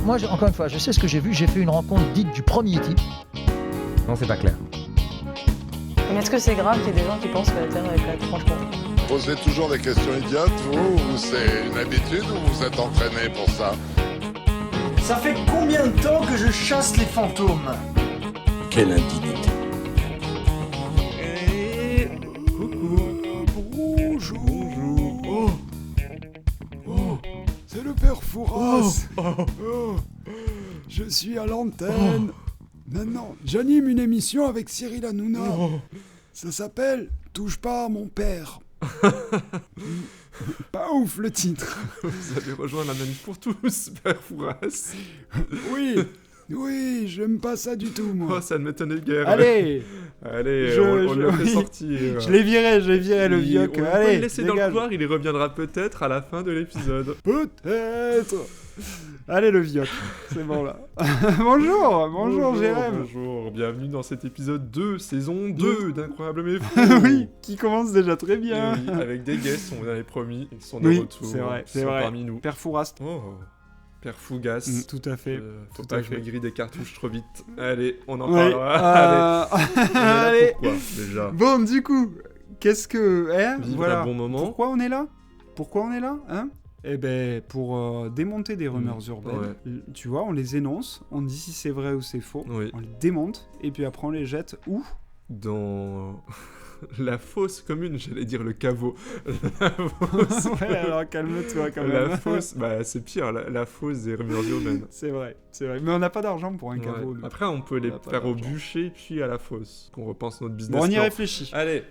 moi, encore une fois, je sais ce que j'ai vu. J'ai fait une rencontre dite du premier type. Non, c'est pas clair. Mais est-ce que c'est grave qu'il y ait des gens qui pensent que la Terre est plate, franchement? Posez toujours des questions idiotes, ou c'est une habitude, ou vous êtes entraîné pour ça? Ça fait combien de temps que je chasse les fantômes? Quelle indignité. Bonjour. Oh, c'est le père Fouras. Oh, je suis à l'antenne. Maintenant, j'anime une émission avec Cyril Hanouna. Ça s'appelle Touche pas à mon père. Pas ouf le titre. Vous avez rejoint la manif pour tous, père Fouras. Oui, j'aime pas ça du tout, moi. Oh, ça ne m'étonnait guère. Allez, on le fait sortir. Je l'ai viré le vieux. On peut Allez, le laisser dans le couloir, il y reviendra peut-être à la fin de l'épisode. Peut-être. Allez, le vieux. C'est bon, là. Bonjour, Jérém. Bonjour, bienvenue dans cet épisode 2, saison 2 d'Incroyable mais fou. Oui, qui commence déjà très bien. Et oui, avec des guests, on vous avait promis, ils sont de Oui, retour. c'est Ils sont vrai. parmi nous. Père Fouras. Oh, père Fougas. Tout à fait. Faut tout pas à que je me fait. grille des cartouches trop vite. Allez, on en Oui, parlera. Allez. On est là allez. pourquoi, déjà? Bon, du coup, qu'est-ce que... Vivre voilà. un bon moment. Pourquoi on est là hein? Eh ben, pour démonter des rumeurs urbaines. Ouais. Tu vois, on les énonce, on dit si c'est vrai ou c'est faux, Oui. on les démonte, et puis après on les jette où? Dans la fosse commune, j'allais dire le caveau. Ouais, alors calme-toi quand même. La fosse, bah c'est pire, la fosse des rumeurs urbaines. C'est vrai. Mais on n'a pas d'argent pour un Ouais. caveau. nous. Après, on peut les On a pas faire au d'argent. bûcher puis à la fosse. Qu'on repense notre business. Bon, on y plan. réfléchit. Allez,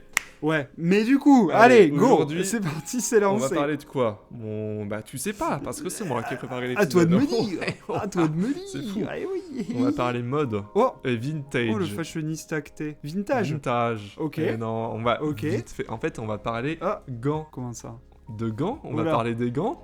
Ouais, mais du coup, Allez, allez, go. aujourd'hui, C'est parti, c'est on va lancé. parler de quoi? Bah tu sais pas, parce que c'est moi qui ai préparé l'épisode. À toi de me Oh, dire. oh, À toi de me C'est dire. fou. Eh oui. On va parler mode Oh. et vintage. Oh, le fashionista que t'es. Vintage. Vintage. Ok. Et non, on va Ok. vite fait. En fait, on va parler Ah. gants. Comment ça? De gants, on va Oula. parler des gants.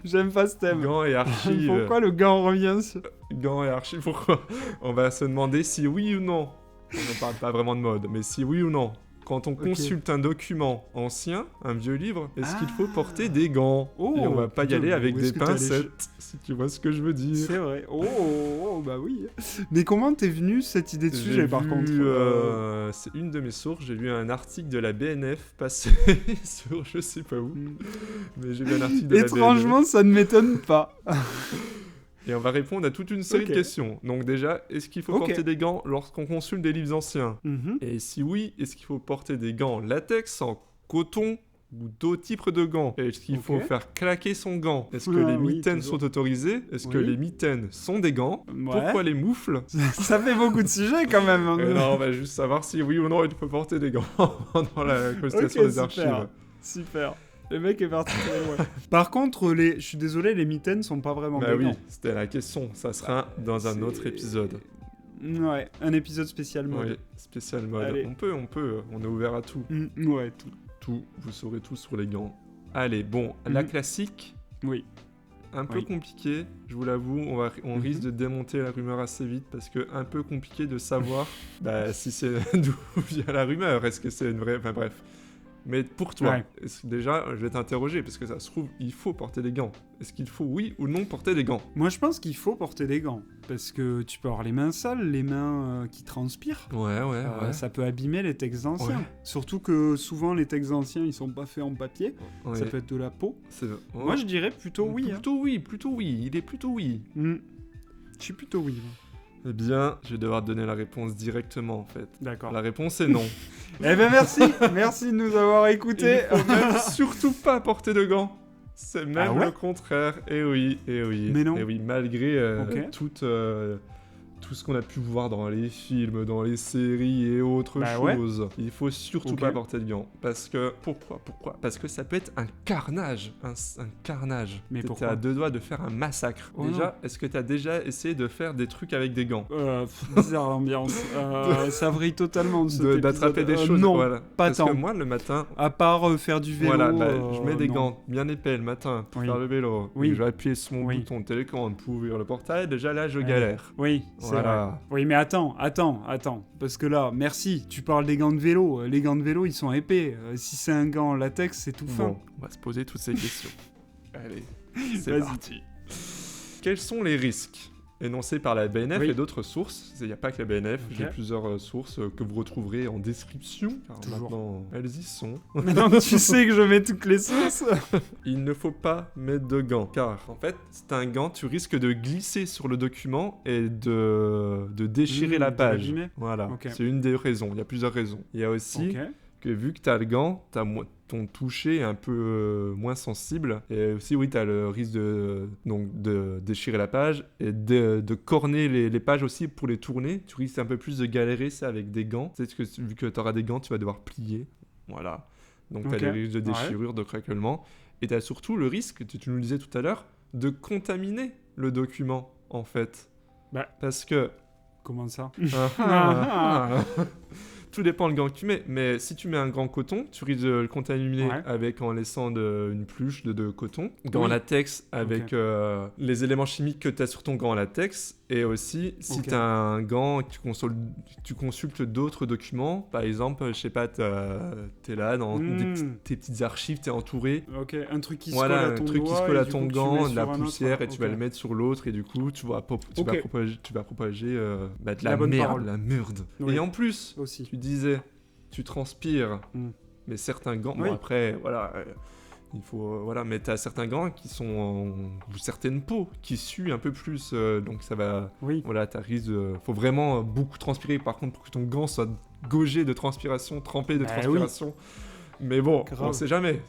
J'aime pas ce thème. Gants et archives. Pourquoi le gant revient sur... Gants et archives, pourquoi? On va se demander si oui ou non. On ne parle pas vraiment de mode, mais si oui ou non. Quand on consulte un document ancien, un vieux livre, est-ce qu'il faut porter des gants? Oh, et on va pas y putain, aller mais avec où des est-ce que t'es allé pincettes, si tu vois ce que je veux dire. C'est vrai. Oh, bah oui. Mais comment t'es venu cette idée de J'ai sujet par vu, contre c'est une de mes sources, j'ai lu un article de la BNF passer sur je sais pas où, mais j'ai vu un article de Étrangement, ça ne m'étonne pas. la BNF. Et on va répondre à toute une série Ok. de questions. Donc déjà, est-ce qu'il faut Ok. porter des gants lorsqu'on consulte des livres anciens? Mhm. Et si oui, est-ce qu'il faut porter des gants en latex, en coton ou d'autres types de gants? Et est-ce qu'il faut Ok. faire claquer son gant? Est-ce que Ah les oui, mitaines toujours. sont autorisées? Est-ce que Oui. les mitaines sont des gants? Ouais. Pourquoi les moufles? Ça fait beaucoup de sujets quand même. hein. Et non, on va juste savoir si oui ou non il peut porter des gants dans la consultation Ok, des super. archives. Super. Le mec est parti très loin. Par contre, je suis désolé, les mitaines sont pas vraiment Bah des oui, gants. c'était la question. Ça sera dans un C'est- autre épisode. Ouais, un épisode spécial mode. Oui, spécial mode. Allez. On est ouvert à tout. Ouais, tout. Tout, vous saurez tout sur les gants. Allez, bon, la Mhm. classique, Oui. un peu Oui. compliqué, je vous l'avoue, on risque de démonter la rumeur assez vite parce que un peu compliqué de savoir bah, si c'est d'où vient la rumeur, est-ce que c'est une vraie... Enfin bref. Mais pour toi, Ouais. déjà, je vais t'interroger parce que ça se trouve, il faut porter des gants. Est-ce qu'il faut, oui ou non, porter des gants? Moi, je pense qu'il faut porter des gants. Parce que tu peux avoir les mains sales, les mains qui transpirent. Ouais. Ça peut abîmer les textes anciens. Ouais. Surtout que souvent, les textes anciens, ils sont pas faits en papier. Ouais. Ça peut être de la peau. C'est- Moi, je dirais plutôt oui. hein. Plutôt oui, il est plutôt oui. Je suis plutôt oui. moi. Eh bien, je vais devoir te donner la réponse directement en fait. D'accord. La réponse est non. Eh ben merci. Merci de nous avoir écoutés. Il faut même surtout pas porter de gants. C'est même Ah ouais le contraire. Et oui. Mais non. Et oui, malgré Ok. tout ce qu'on a pu voir dans les films, dans les séries et autres Bah ouais. choses, il faut surtout Ok. pas porter de gants. Parce que... Pourquoi? Parce que ça peut être un carnage. Un carnage. Mais T'étais pourquoi à deux doigts de faire un massacre. Oh déjà, est-ce que t'as déjà essayé de faire des trucs avec des gants? Bizarre l'ambiance. Ça vrille totalement de cet D'attraper épisode. des choses, Non, voilà. pas Parce tant. que moi, le matin, À part faire du vélo. voilà, je mets des non. gants bien épais le matin pour Oui. faire le vélo. Oui. Et je vais appuyer sur mon Oui. bouton de télécommande pour ouvrir le portail. Déjà là, je Ouais. galère. Oui, c'est Voilà. vrai. Oui, mais attends. Parce que là, merci, tu parles des gants de vélo. Les gants de vélo, ils sont épais. Si c'est un gant en latex, c'est tout fin. Bon, on va se poser toutes ces questions. Allez, c'est Vas-y. parti. quels sont les risques énoncés par la BNF Oui. et d'autres sources? Il n'y a pas que la BNF, Ok. j'ai plusieurs sources que vous retrouverez en description, car Toujours. maintenant elles y sont. Maintenant que tu sais que je mets toutes les sources. Il ne faut pas mettre de gants, car en fait, c'est un gant, tu risques de glisser sur le document et de déchirer la de page. l'abîmer. Voilà, Ok. c'est une des raisons, il y a plusieurs raisons. Il y a aussi Ok. que vu que tu as le gant, ton toucher est un peu moins sensible. Et aussi, oui, tu as le risque de déchirer la page et de corner les pages aussi pour les tourner. Tu risques un peu plus de galérer ça avec des gants. Tu sais que vu que tu auras des gants, tu vas devoir plier. Voilà. Donc tu as Ok. des risques de Ouais. déchirure, de craquellement. Et tu as surtout le risque, tu nous le disais tout à l'heure, de contaminer le document, en fait. Bah. Parce que... Comment ça? Tout dépend le gant que tu mets, mais si tu mets un gant coton, tu risques de le contaminer Ouais. avec en laissant une pluche de coton. Gant Oui. latex avec les éléments chimiques que tu as sur ton gant latex. Et aussi, si Ok. tu as un gant et que tu consultes d'autres documents, par exemple, je sais pas, t'es là dans tes petites archives, t'es entouré. Ok, un truc qui se Voilà, colle à un ton truc qui doigt se colle et à du ton coup que tu mets gant, de sur la un autre. poussière, et tu vas Ok. le mettre sur l'autre, et du coup, tu vas Ok. propager de La la bonne merde, parole. la merde. Oui. Et en plus, Aussi. tu disais, tu transpires, Mm. mais certains gants, Oui. bon après, voilà, il faut, voilà, mais t'as certains gants qui sont, ou certaines peaux qui suent un peu plus, donc ça va, Oui. voilà, t'as risque faut vraiment beaucoup transpirer, par contre, pour que ton gant soit gaugé de transpiration, trempé de Bah transpiration, mais bon, Grave. on sait jamais,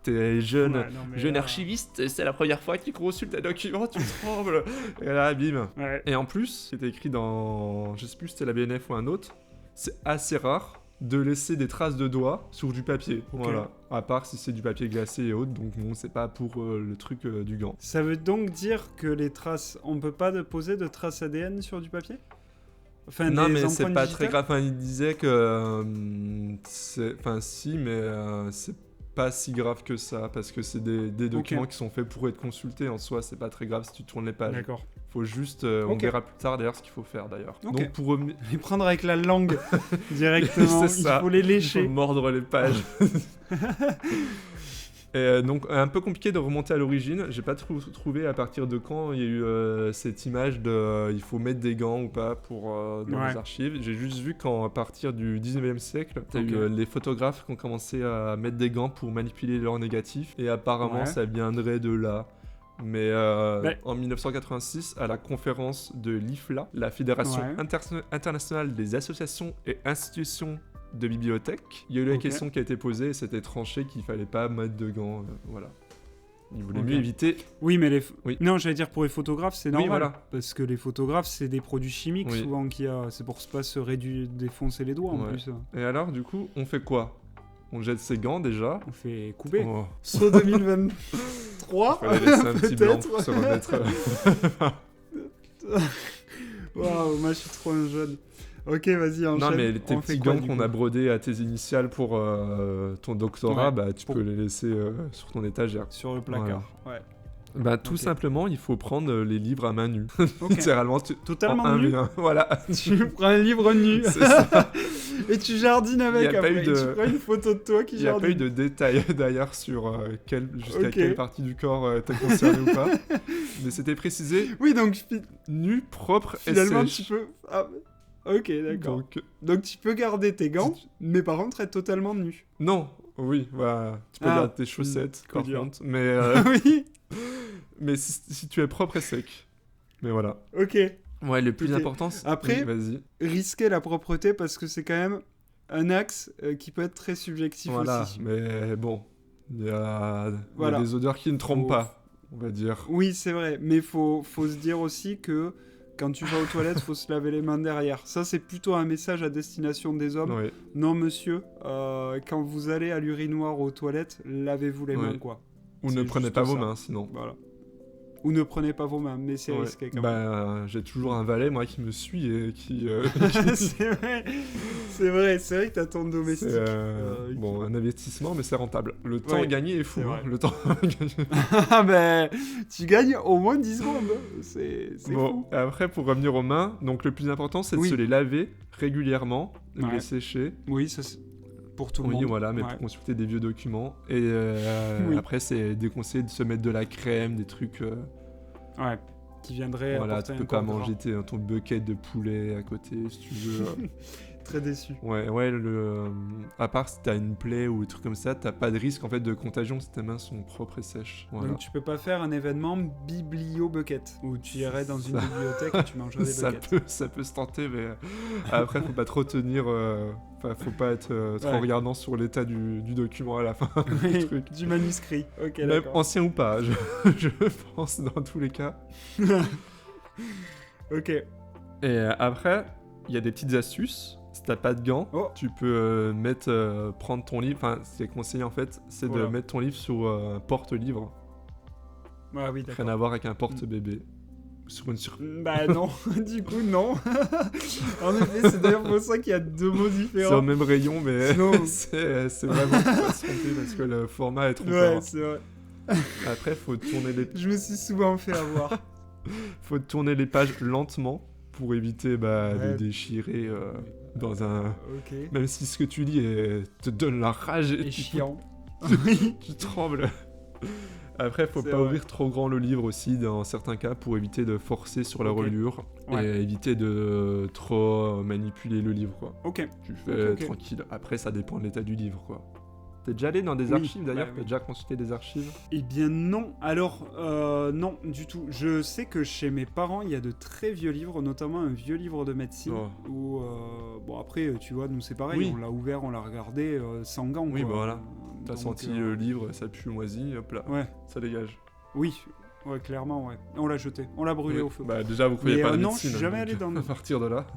t'es jeune, Ouais, non, mais jeune là- archiviste, c'est la première fois que tu consultes un document, tu trembles, et là, bim. Ouais. Et en plus, c'était écrit dans, je sais plus si c'était la BNF ou un autre, c'est assez rare de laisser des traces de doigts sur du papier. Ok. Voilà. À part si c'est du papier glacé et autres, donc bon, c'est pas pour le truc du gant. Ça veut donc dire que les traces, on peut pas poser de traces ADN sur du papier? Enfin, Non, des mais c'est empreintes pas digitales? très grave. Enfin, il disait que. Enfin, si, mais c'est pas si grave que ça, parce que c'est des documents qui sont faits pour être consultés. En soi, c'est pas très grave si tu tournes les pages. D'accord. Faut juste. On Ok. verra plus tard d'ailleurs ce qu'il faut faire d'ailleurs. Ok. Donc pour revenir. Les prendre avec la langue directement, C'est il ça. faut les Il faut lécher. mordre les pages. Et donc, un peu compliqué de remonter à l'origine. J'ai pas trouvé à partir de quand il y a eu cette image de il faut mettre des gants ou pas pour dans Ouais. les archives. J'ai juste vu qu'à partir du 19e siècle, t'as Ok. eu les photographes qui ont commencé à mettre des gants pour manipuler leurs négatifs. Et apparemment, Ouais. ça viendrait de là. Mais Ouais. en 1986, à la conférence de l'IFLA, la Fédération Ouais. internationale des associations et institutions de bibliothèques, il y a eu la Ok. question qui a été posée et c'était tranché qu'il fallait pas mettre de gants. Voilà. Ils voulaient Ok. mieux éviter. Oui, mais Oui. non, j'allais dire pour les photographes, c'est normal. voilà. Parce que les photographes, c'est des produits chimiques Oui. souvent qu'il y a. C'est pour pas se défoncer les doigts en Ouais. plus. Et alors, du coup, on fait quoi? On jette ses gants déjà. On fait couper. Oh, Saut 2023, fallait laisser un petit blanc peut-être. pour se remettre. Waouh, moi je suis trop un jeune. Ok, vas-y, enchaîne. Non, mais tes On fait petits quoi, gants du qu'on coup a brodés à tes initiales pour ton doctorat, Ouais, bah tu pour- peux les laisser sur ton étagère. Sur le placard. Ouais. Bah tout Ok. simplement, il faut prendre les livres à main nue. Ok. Littéralement, Totalement en nu. 1v1. Voilà. Tu prends un livre nu C'est ça. et tu jardines avec Il y a pas après. eu de- Tu prends une photo de toi qui Il n'y a pas eu jardine. de détails d'ailleurs sur jusqu'à Ok. quelle partie du corps t'es concerné ou pas. Mais c'était précisé Oui, donc nu, propre finalement et tu sèche. peux. Ah, ok, d'accord. Donc tu peux garder tes gants, mais par contre être totalement nu. Non, oui, bah, tu peux Ah. garder tes chaussettes par Coup dur. contre. Mais, oui. mais si tu es propre et sec. Mais voilà. Ok. Ouais, le plus Ok. important, c'est... Après- Oui, vas-y. Risquer la propreté parce que c'est quand même un axe qui peut être très subjectif Voilà, aussi. mais bon, il y a Voilà. des odeurs qui ne trompent Faut- pas, on va dire. Oui, c'est vrai, mais faut se dire aussi que quand tu vas aux toilettes, faut se laver les mains derrière. Ça, c'est plutôt un message à destination des hommes. Ouais. Non, monsieur, quand vous allez à l'urinoir aux toilettes, lavez-vous les mains, Ouais. quoi. Ou C'est ne prenez juste pas vos ça. mains, sinon. Voilà. Ou ne prenez pas vos mains, mais c'est Ouais. risqué quand même. Bah, j'ai toujours un valet, moi, qui me suit et qui... c'est vrai que t'as ton domestique. c'est, qui bon, va- un investissement, mais c'est rentable. Le temps Ouais, gagné est fou. c'est Hein. vrai. Le temps gagné. Ah ben, tu gagnes au moins 10 secondes. C'est Bon, fou. après, pour revenir aux mains, donc le plus important, c'est de Oui. se les laver régulièrement, de Ouais. les sécher. Oui, ça c'est pour tout le Oui, monde. voilà, mais Ouais. pour consulter des vieux documents. Et Oui. après, c'est déconseillé de se mettre de la crème, des trucs Ouais. Qui viendrait Voilà, apporter tu un peux pas corps manger ton bucket de poulet à côté si tu veux. Très déçu. Ouais, à part si t'as une plaie ou des trucs comme ça, t'as pas de risque en fait de contagion si tes mains sont propres et sèches. Voilà. Donc tu peux pas faire un événement biblio-bucket où tu irais dans une bibliothèque et tu mangerais des buckets. Ça peut se tenter, mais après faut pas trop tenir. Faut pas être trop regardant sur l'état du document à la fin. Oui, du manuscrit. Ok, Même d'accord. ancien ou pas, je pense dans tous les cas. Ok. Et après, il y a des petites astuces. Si t'as pas de gants, tu peux prendre ton livre. Enfin, ce qui est conseillé en fait, c'est de mettre ton livre sur un porte-livre. Ah oui, d'accord. Rien à voir avec un porte-bébé. Sur une Bah non, du coup non. En effet, c'est d'ailleurs pour ça qu'il y a deux mots différents. C'est au même rayon, mais Sinon... c'est vraiment pas se tromper parce que le format est trompeur. Ouais, c'est vrai. Après, faut tourner les... Je me suis souvent fait avoir. Faut tourner les pages lentement pour éviter de déchirer dans un... Ok. Même si ce que tu lis te donne la rage et chiant. Tu trembles. Après, faut pas ouvrir trop grand le livre aussi dans certains cas pour éviter de forcer sur la reliure et éviter de trop manipuler le livre, quoi. Ok. Tu fais tranquille. Après, ça dépend de l'état du livre, quoi. T'es déjà allé dans des archives d'ailleurs? T'as déjà consulté des archives? Eh bien non. Alors, non, du tout. Je sais que chez mes parents, il y a de très vieux livres, notamment un vieux livre de médecine. Où, bon après, tu vois, nous c'est pareil, on l'a ouvert, on l'a regardé sans gants. Oui, quoi. bah voilà. T'as senti le livre, ça pue moisi, hop là, ça dégage. Oui, ouais, clairement, ouais. On l'a jeté, on l'a brûlé au feu. Bah déjà, vous croyez pas à la médecine. Non, je suis jamais allé dans... À partir de là...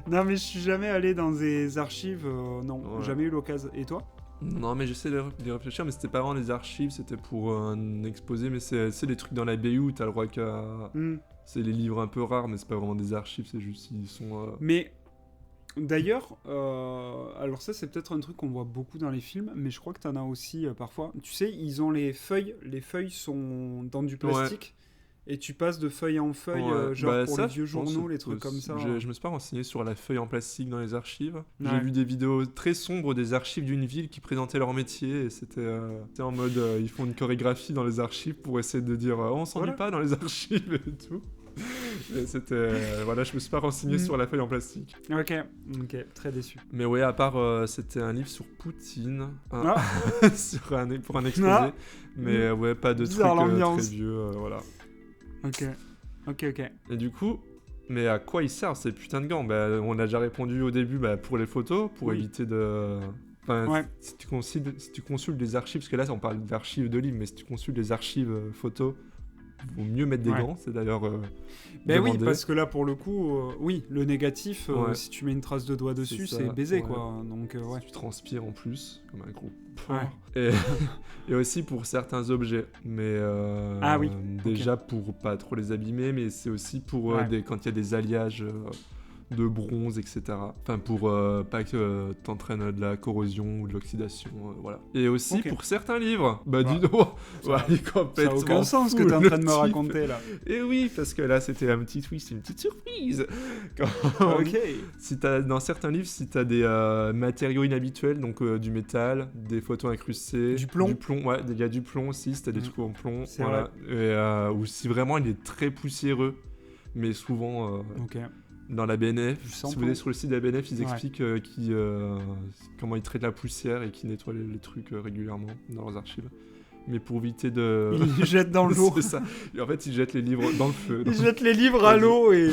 Non, mais je suis jamais allé dans des archives, non, jamais eu l'occasion. Et toi? Non, mais j'essaie d'y réfléchir, mais c'était pas vraiment des archives, c'était pour un exposé, mais c'est des trucs dans la BU où t'as le droit qu'à... C'est les livres un peu rares, mais c'est pas vraiment des archives, c'est juste ils sont... Mais... D'ailleurs, alors ça c'est peut-être un truc qu'on voit beaucoup dans les films, mais je crois que t'en as aussi parfois. Tu sais, ils ont les feuilles sont dans du plastique, et tu passes de feuille en feuille, genre pour les vieux journaux, les trucs comme ça. Je me suis pas renseigné sur la feuille en plastique dans les archives. J'ai vu des vidéos très sombres des archives d'une ville qui présentaient leur métier, et c'était en mode, ils font une chorégraphie dans les archives pour essayer de dire on s'ennuie pas dans les archives et tout. Et c'était voilà, je me suis pas renseigné sur la feuille en plastique. Ok, très déçu. Mais ouais, à part c'était un livre sur Poutine pour un exposé, mais ouais, pas de trucs très vieux, voilà. Ok. Et du coup, mais à quoi ils servent ces putains de gants? On a déjà répondu au début, pour les photos, pour éviter de... Enfin, si tu consultes des archives, parce que là on parle d'archives de livres, mais si tu consultes des archives photos, vaut mieux mettre des gants, c'est d'ailleurs oui, parce que là pour le coup, le négatif, si tu mets une trace de doigt dessus, c'est baisé quoi. Donc tu transpires en plus, comme un gros porc. Et aussi pour certains objets, mais déjà pour pas trop les abîmer, mais c'est aussi pour quand il y a des alliages de bronze, etc. Enfin, pour pas que t'entraînes de la corrosion ou de l'oxydation, voilà. Et aussi pour certains livres, dis donc, il est complètement ça a aucun sens ce que t'es en train de me raconter là. Et oui, parce que là c'était un petit twist, une petite surprise. Si dans certains livres, si t'as des matériaux inhabituels, donc du métal, des photos incrustées, du plomb, il y a du plomb aussi, si t'as des trucs en plomb, voilà. Et, ou si vraiment il est très poussiéreux, mais souvent. Dans la BNF, si vous allez sur le site de la BNF, ils expliquent comment ils traitent la poussière et qu'ils nettoient les trucs régulièrement dans leurs archives. Mais pour éviter de... Ils jettent dans l'eau. C'est ça. Et en fait, ils jettent les livres dans le feu. Ils jettent les livres à l'eau et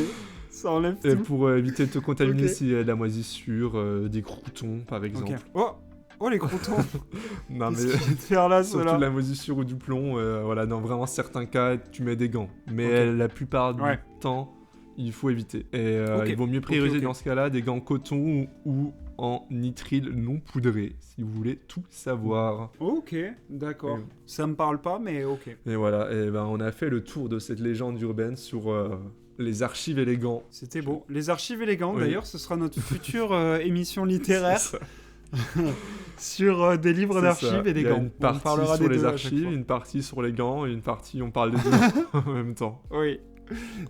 ça enlève tout. Et pour éviter de te contaminer s'il y a de la moisissure, des croutons par exemple. Oh les croutons. Non mais faire là, surtout de la moisissure ou du plomb, voilà, dans vraiment certains cas, tu mets des gants. Mais la plupart du temps... il faut éviter. Et il vaut mieux prioriser dans ce cas-là des gants coton ou en nitrile non poudré, si vous voulez tout savoir. Ok, d'accord. Ça me parle pas, mais ok. Et voilà, et on a fait le tour de cette légende urbaine sur les archives et les gants. C'était beau. Les archives et les gants, d'ailleurs, ce sera notre future émission littéraire. Sur des livres d'archives et des gants. Une partie sur les archives, une partie sur les gants et une partie on parle des deux en même temps. Oui.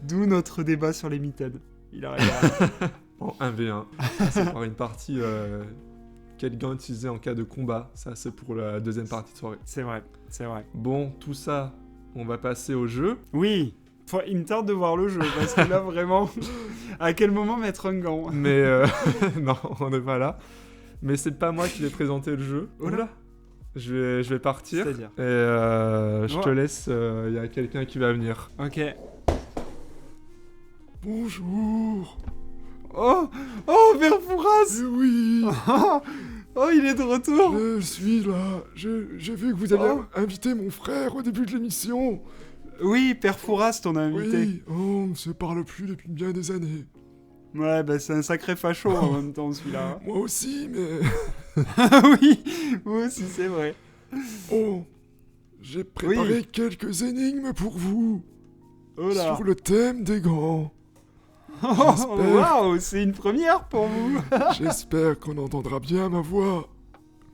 D'où notre débat sur les mitaines. Il arrive en 1v1. C'est par une partie quel gant utiliser en cas de combat. Ça, c'est pour la deuxième partie de soirée. C'est vrai. Bon, tout ça on va passer au jeu. Oui, il me tarde de voir le jeu, parce que là, vraiment, à quel moment mettre un gant? Mais non, on n'est pas là. Mais c'est pas moi qui vais présenter le jeu. Oh là. Je vais partir. C'est-à-dire Et je te laisse, il y a quelqu'un qui va venir. Ok. Bonjour. Oh, Père Fouras. Eh oui, Oh, il est de retour. je suis là. J'ai vu que vous aviez invité mon frère au début de l'émission. Oui, Père Fouras, ton invité. Oui, on ne se parle plus depuis bien des années. Ouais, bah c'est un sacré facho en même temps, celui-là. Moi aussi, mais... Oui, moi aussi, c'est vrai. Oh, j'ai préparé Oui. quelques énigmes pour vous. Oh là. Sur le thème des gants. Oh, waouh, c'est une première pour vous. J'espère qu'on entendra bien ma voix.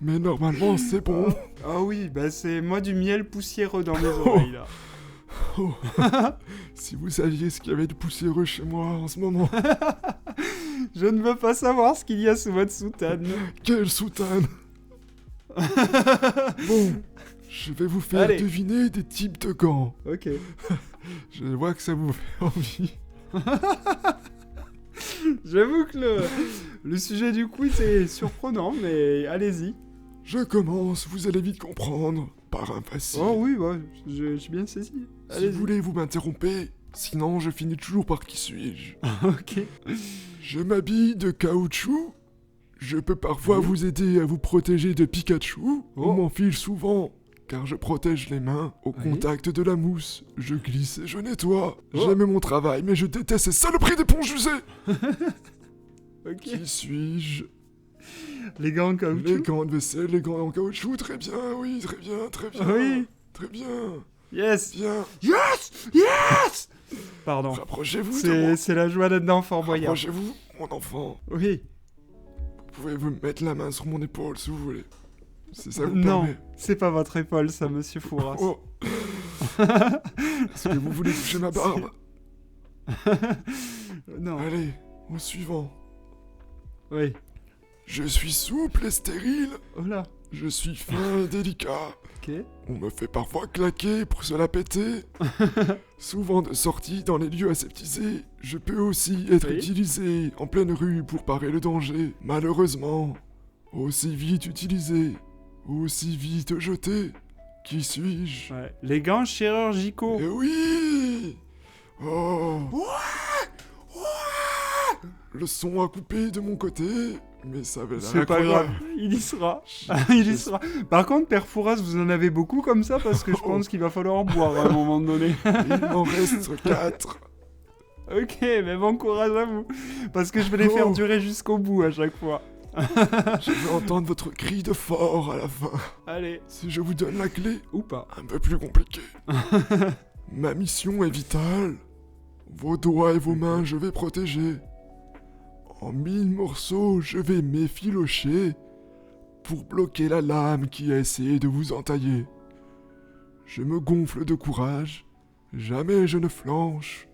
Mais normalement, c'est bon. Ah oui, bah c'est moi du miel poussiéreux dans mes oreilles, là. Oh. Si vous saviez ce qu'il y avait de poussiéreux chez moi en ce moment. Je ne veux pas savoir ce qu'il y a sous votre soutane. Quelle soutane. Bon, je vais vous faire Allez. deviner des types de gants. Ok. Je vois que ça vous fait envie. J'avoue que le sujet du quiz est surprenant, mais allez-y. Je commence, vous allez vite comprendre. Par un facile. Oh oui, ouais, je suis bien saisi. Si Allez-y. vous voulez, vous m'interrompez. Sinon, je finis toujours par qui suis-je. Ok. Je m'habille de caoutchouc. Je peux parfois vous aider à vous protéger de Pikachu. On m'enfile souvent, car je protège les mains au contact de la mousse. Je glisse et je nettoie. J'aime mon travail, mais je déteste ces saloperies d'éponges usées. Ok. Qui suis-je? Les gants en caoutchouc. Les gants de vaisselle, les gants en caoutchouc, très bien, oui, très bien, très bien. Oui. Très bien, Yes. bien. Yes. Pardon. Rapprochez-vous de moi. C'est la joie d'être Fort Boyard. Rapprochez-vous, mon enfant. Oui. Vous pouvez vous mettre la main sur mon épaule si vous voulez. Si ça vous Non, permet. c'est pas votre épaule, ça, monsieur Fouras. Oh. Est-ce que vous voulez toucher ma barbe? Non. Allez, au suivant. Oui. Je suis souple et stérile. Oh là. Je suis fin et délicat. Ok. On me fait parfois claquer pour se la péter. Souvent de sortie dans les lieux aseptisés. Je peux aussi être utilisé en pleine rue pour parer le danger. Malheureusement, aussi vite utilisé, aussi vite jeté. Qui suis-je? Ouais. Les gants chirurgicaux. Eh oui! Oh! Le son a coupé de mon côté, mais ça avait l'air C'est pas incroyable. grave, il y sera. Il y sera. Par contre, Père Fouras, vous en avez beaucoup comme ça parce que je pense qu'il va falloir en boire à un moment donné. Il m'en reste 4. Ok, mais bon courage à vous. Parce que je vais les faire durer jusqu'au bout à chaque fois. Je veux entendre votre cri de fort à la fin. Allez. Si je vous donne la clé, Ou pas. un peu plus compliqué. Ma mission est vitale. Vos doigts et vos mains, je vais protéger. En 1000 morceaux, je vais m'effilocher pour bloquer la lame qui a essayé de vous entailler. Je me gonfle de courage, jamais je ne flanche.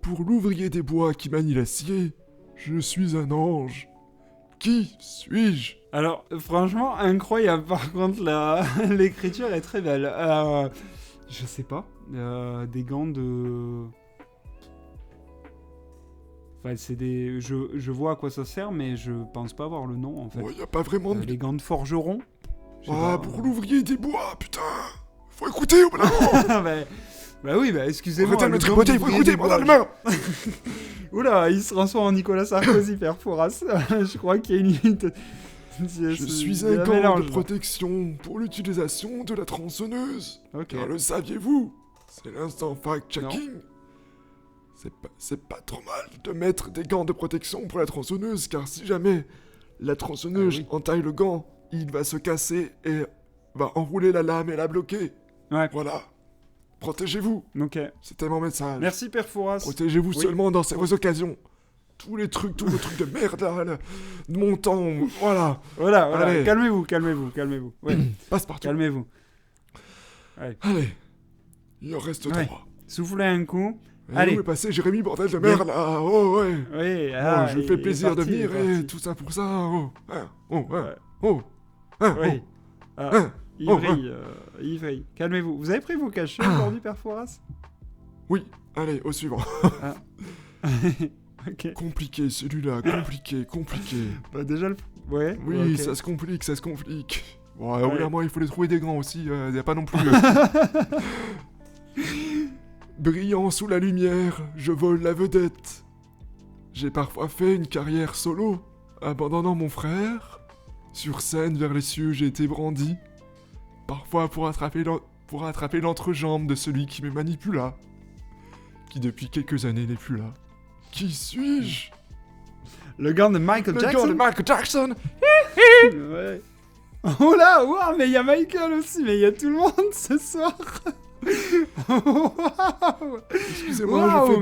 Pour l'ouvrier des bois qui manie l'acier, je suis un ange. Qui suis-je? Alors, franchement, incroyable. Par contre, l'écriture est très belle. Je sais pas. Des gants de... Enfin, c'est des... Je vois à quoi ça sert, mais je pense pas avoir le nom, en fait. Y a pas vraiment de... Les gants de forgeron. Je sais Ah, pas. pour l'ouvrier des bois, putain. Faut écouter au bout d'un moment. Bah oui, bah excusez-moi. Arrêtez de le me gant tripoter, il faut d'ouvrier écouter, des bordel de bois. merde. Oula, il se transforme en Nicolas Sarkozy, Père Fouras. Je crois qu'il y a une limite. Je suis un gant de protection pour l'utilisation de la tronçonneuse. Ok. Car le saviez-vous? C'est l'instant fact-checking. C'est pas trop mal de mettre des gants de protection pour la tronçonneuse, car si jamais la tronçonneuse entaille le gant, il va se casser et va enrouler la lame et la bloquer. Ouais. Voilà. Protégez-vous. Ok. C'était mon message. Merci, Père Fouras. Protégez-vous seulement dans ces occasions. Tous les trucs de merde là, de mon temps, voilà. Voilà. Allez. Calmez-vous. Ouais. Passe partout. Calmez-vous. Allez. Il en reste 3. Soufflez un coup. Et Allez. où est passé Jérémy, bordel de merde là? Oh ouais. Oui, Oh, je me fais plaisir de il est venir parti. et tout ça pour ça. Oh. Hein. Oh. Hein. Ouais. Oh. Hein. Oui. Oh. Hein. Il Oh, brille. Yves, calmez-vous. Vous avez pris vos cachets aujourd'hui, Père Fouras? Oui, allez, au suivant. Ok. Compliqué celui-là, compliqué. Bah, déjà, ouais. Oui, ok. ça se complique. Bon, au bout d'un moment, il faut les trouver des grands aussi, y a pas non plus... Brillant sous la lumière, je vole la vedette. J'ai parfois fait une carrière solo, abandonnant mon frère. Sur scène, vers les cieux, j'ai été brandi. Parfois pour attraper l'entrejambe de celui qui me manipula. Qui depuis quelques années n'est plus là. Qui suis-je? Le gant de Michael Le Jackson. gars de Michael Jackson. Ouais. Oh là, wow, mais il y a Michael aussi, mais il y a tout le monde ce soir. Wow. Excusez-moi, Wow,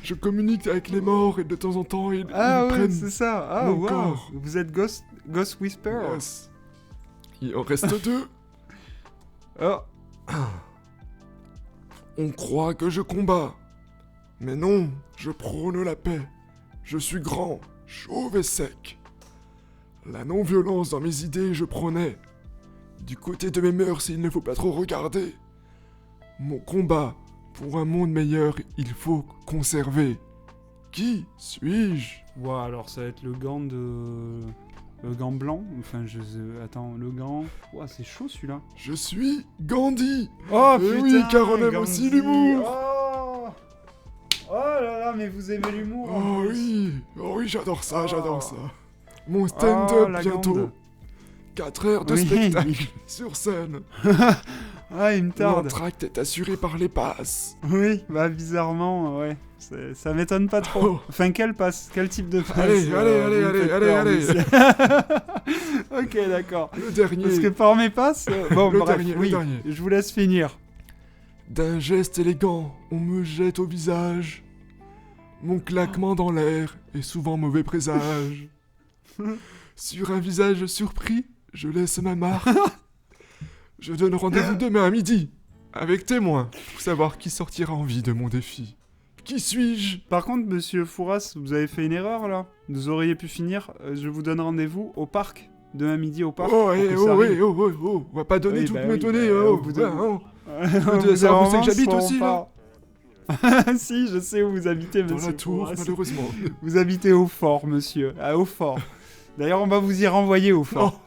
je communique avec les morts et de temps en temps ils Ah ouais, prennent c'est ça. Ah mon wow. corps. Vous êtes Ghost Whisperer. Yes. Il en reste 2. Oh. On croit que je combats. Mais non, je prône la paix. Je suis grand, chauve et sec. La non-violence dans mes idées, je prônais. Du côté de mes mœurs, il ne faut pas trop regarder. Mon combat, pour un monde meilleur, il faut conserver. Qui suis-je? Wow, alors ça va être le gant de... Le gant blanc. Enfin, attends, le gant... Wow, c'est chaud celui-là. Je suis Gandhi. Oh Eh putain, oui, car on aime Gandhi. aussi l'humour. Oh là là, mais vous aimez l'humour. en Oh plus. oui, j'adore ça, j'adore ça. Mon Oh, stand-up la bientôt. grande. 4 heures de Oui. spectacle sur scène. Ah, il me tarde. L'entracte est assuré par les passes. Oui, bah bizarrement, ouais. Ça m'étonne pas trop. Oh. Enfin, quel type de passe Allez, vous me faites peur, allez. monsieur. Ok, d'accord. Le dernier. Parce que par mes passes... Bon, Le bref, dernier, le oui, dernier. je vous laisse finir. D'un geste élégant, on me jette au visage. Mon claquement dans l'air est souvent mauvais présage. Sur un visage surpris, je laisse ma marque. Je donne rendez-vous demain à midi, avec témoin, pour savoir qui sortira en vie de mon défi. Qui suis-je? Par contre, monsieur Fouras, vous avez fait une erreur, là. Vous auriez pu finir, je vous donne rendez-vous au parc. Demain midi au parc. Oh, pour que ça arrive. on va pas donner Oui, toutes bah mes oui, données, bah, oh, au bout d'un- oh. Au bout de savoir d'un où c'est que moment, j'habite soit on aussi, là. part. Si, je sais où vous habitez, Dans monsieur la tour, Fouras. malheureusement. Vous habitez au fort, monsieur. À au fort. D'ailleurs, on va vous y renvoyer au fort.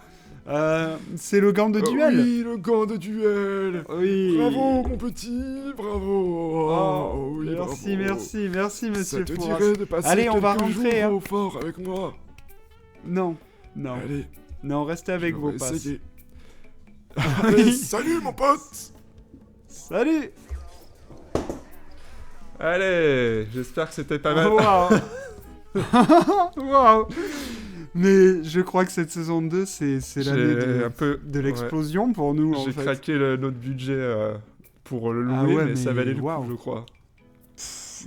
C'est le gant de duel. Oui, le gant de duel. Oui. Bravo, mon petit, bravo. Oh, oui, merci, bravo. merci, monsieur Ça te Fouras. dirait de passer Allez, on va quelques rentrer, jours hein. au fort avec moi. Non. Allez, Non, restez avec je vos vais passes. essayer. Allez, salut, mon pote. Salut. Allez, j'espère que c'était pas mal. Waouh. Waouh. Mais je crois que cette saison 2, c'est l'année J'ai un peu de l'explosion pour nous, en J'ai fait. craqué notre budget pour le louer, Ah ouais, mais ça mais valait le waouh. coup, je crois.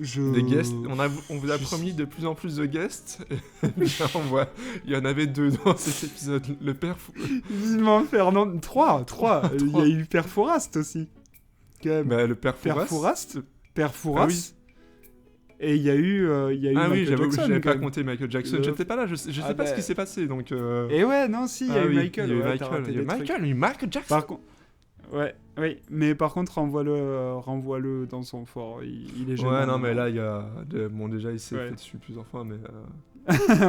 Je... Des guests, on vous a je promis de plus en plus de guests. Et bien, il y en avait 2 dans cet épisode. Le père Vivement Fernand... 3. Il y a eu Père Fourast aussi. Quand même. Bah, le père Père Fouras. Fourast. Ah oui. Et il y a eu Ah oui, Michael j'avoue que Jackson, j'avais quand pas même. compté Michael Jackson. Le- J'étais pas là, je sais Ah pas bah. ce qui s'est passé, donc... Et ouais, non, si, il y a eu Michael. Il y a eu ouais, t'as Michael, raté il y a eu des trucs. Michael, il y a eu Michael Jackson. Par contre... Ouais, oui, mais par contre, renvoie-le dans son fort. Il est gênant. Ouais, non, mais là, il y a... Bon, déjà, il s'est Ouais. fait dessus plusieurs fois, mais...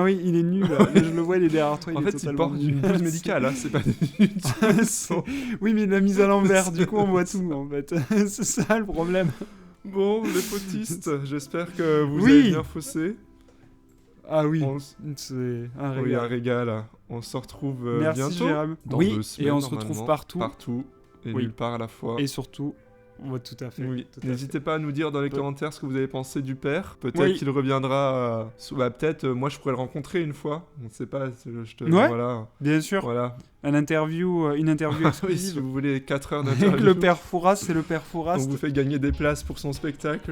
Oui, il est nul. Là. Je le vois, il est derrière toi. En il est fait, il totalement porte une nul. blouse médicale, hein, c'est pas du tout son. Oui, mais il l'a mise à l'envers, du coup, on voit tout, en fait. C'est ça, le problème. Bon, les fautistes, j'espère que vous Oui. avez bien faussé. Ah oui, On c'est un régal. Oui, un régal. On se retrouve Merci, bientôt. Jérôme. Dans Oui, 2 et semaines, on se retrouve normalement. partout. Et Oui. nulle part à la fois. Et surtout, on va tout à fait. Oui, tout à n'hésitez pas à nous dire dans les Peut- commentaires ce que vous avez pensé du père. Peut-être Oui. qu'il reviendra. Peut-être, moi je pourrais le rencontrer une fois. On ne sait pas. Ouais. Voilà. fait. Bien sûr, Voilà. une interview Oui, si exclusive vous voulez 4 heures avec d'interview. le père Fouras, c'est le père Fouras. On vous fait gagner des places pour son spectacle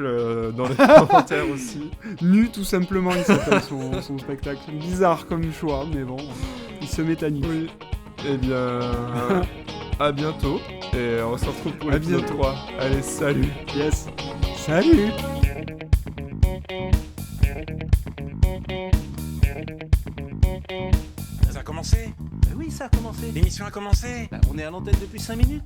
dans les commentaires aussi. Nu, tout simplement, il s'appelle son spectacle. Bizarre comme choix, mais bon, il se met à nu. Oui. Eh bien, à bientôt. Et on se retrouve pour À l'épisode bientôt. 3. Allez, salut. Yes. Salut. Ça a commencé? Oui, ça a commencé. L'émission a commencé? On est à l'antenne depuis 5 minutes.